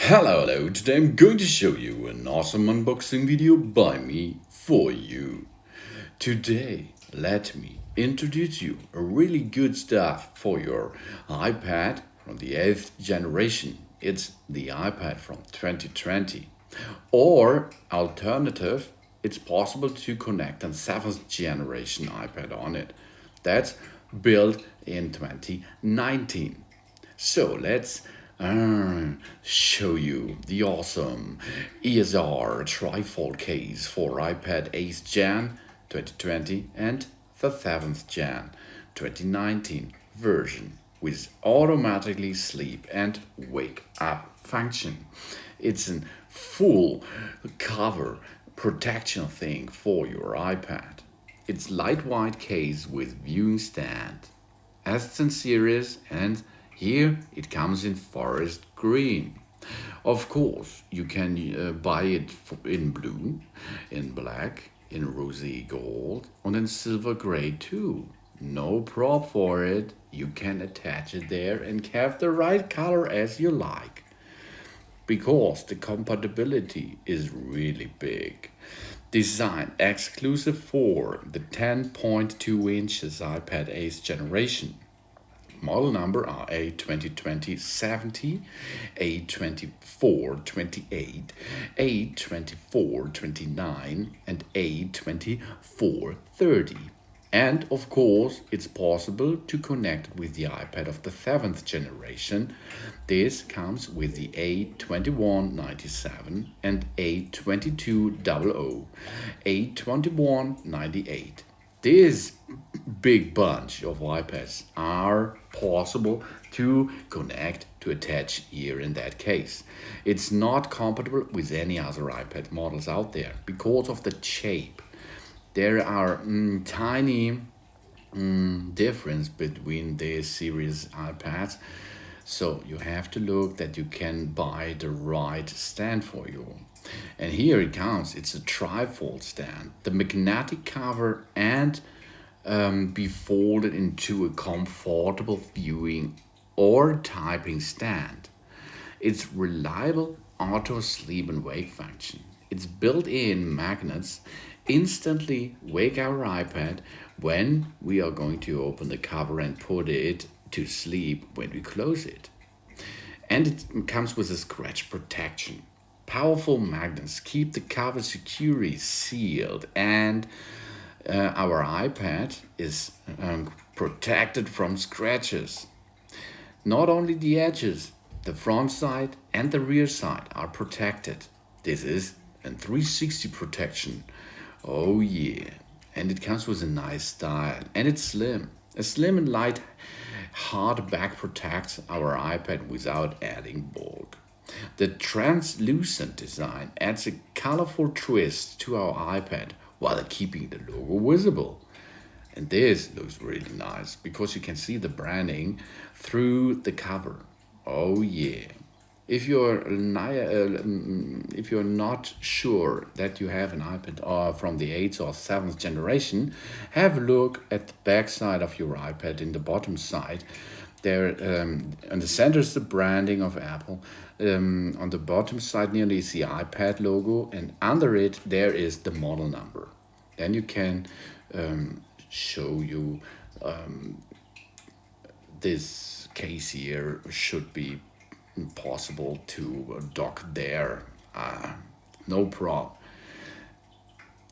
Hello, today I'm going to show you an awesome unboxing video by me for you. Today, let me introduce you a really good stuff for your iPad from the 8th generation. It's the iPad from 2020. Or, alternative, it's possible to connect a 7th generation iPad on it. That's built in 2019. So let's show you the awesome ESR Trifold Case for iPad 8th Gen 2020 and the 7th Gen 2019 version with automatically sleep and wake up function. It's a full cover protection thing for your iPad. It's lightweight case with viewing stand, Aston series, and here it comes in forest green. Of course, you can buy it in blue, in black, in rosy gold, and in silver gray too. No prop for it. You can attach it there and have the right color as you like. Because the compatibility is really big. Designed exclusive for the 10.2 inches iPad 8th generation. Model number are A2270 A2428 A2429 and A2430. And of course, it's possible to connect with the iPad of the 7th generation. This comes with the A2197 and A2200 A2198. This big bunch of iPads are possible to connect to attach here in that case. It's not compatible with any other iPad models out there because of the shape. There are tiny difference between these series iPads, so you have to look that you can buy the right stand for you. And here it comes. It's a trifold stand. The magnetic cover and be folded into a comfortable viewing or typing stand. It's reliable auto sleep and wake function. Its built-in magnets instantly wake our iPad when we are going to open the cover and put it to sleep when we close it. And it comes with a scratch protection. Powerful magnets keep the cover securely sealed, and our iPad is protected from scratches. Not only the edges, the front side and the rear side are protected. This is a 360 protection. Oh yeah. And it comes with a nice style, and it's slim. A slim and light hard back protects our iPad without adding bulk. The translucent design adds a colorful twist to our iPad while keeping the logo visible. And this looks really nice because you can see the branding through the cover. Oh yeah. If you're not sure that you have an iPad from the 8th or 7th generation, have a look at the back side of your iPad in the bottom side. There, on the center is the branding of Apple. On the bottom side nearly is the iPad logo, and under it there is the model number. Then you can show you this case here should be possible to dock there. No problem.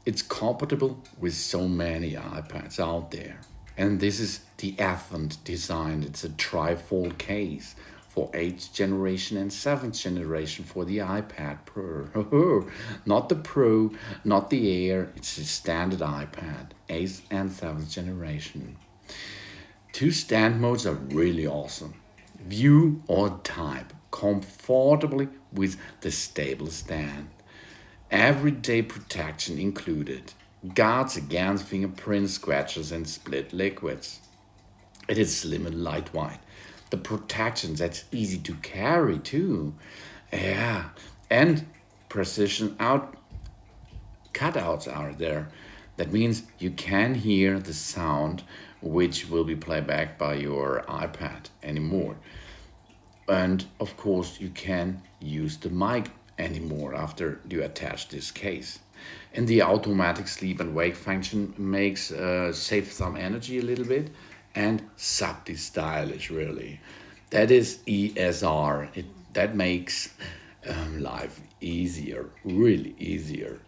It's compatible with so many iPads out there. And this is the Advent design. It's a trifold case for 8th generation and 7th generation for the iPad Pro. Not the Pro, not the Air. It's a standard iPad, 8th and 7th generation. Two stand modes are really awesome. View or type comfortably with the stable stand. Everyday protection included. Guards against fingerprint scratches and split liquids. It is slim and lightweight. The protection that's easy to carry too. Yeah, and precision cutouts are there. That means you can hear the sound which will be played back by your iPad anymore. And of course, you can use the mic anymore after you attach this case. And the automatic sleep and wake function makes save some energy a little bit and subtly stylish, really. That is ESR. That makes life easier, really easier.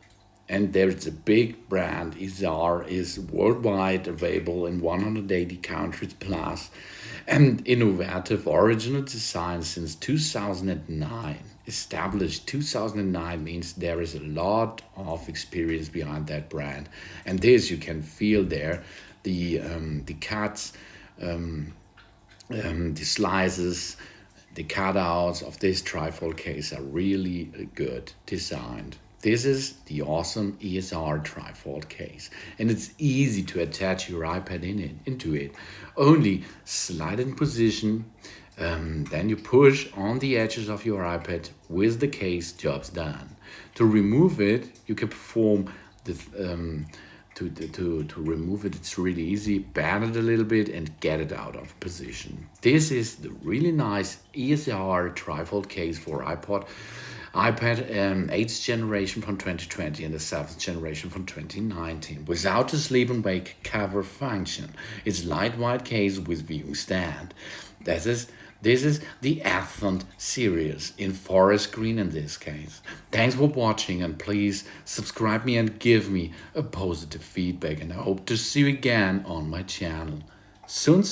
And there's a big brand. ESR is worldwide available in 180 countries plus, and innovative original design since 2009. Established 2009 means there is a lot of experience behind that brand, and this you can feel there. The cuts, the slices, the cutouts of this trifold case are really good designed. This is the awesome ESR Trifold case, and it's easy to attach your iPad into it. Only slide in position, then you push on the edges of your iPad with the case, job's done. To remove it, you can perform the to remove it, it's really easy. Bend it a little bit and get it out of position. This is the really nice ESR Trifold case for iPad 8th generation from 2020 and the 7th generation from 2019 without the sleep and wake cover function. It's lightweight case with viewing stand. This is the Athont series in forest green in this case. Thanks for watching, and please subscribe me and give me a positive feedback, and I hope to see you again on my channel. Soon.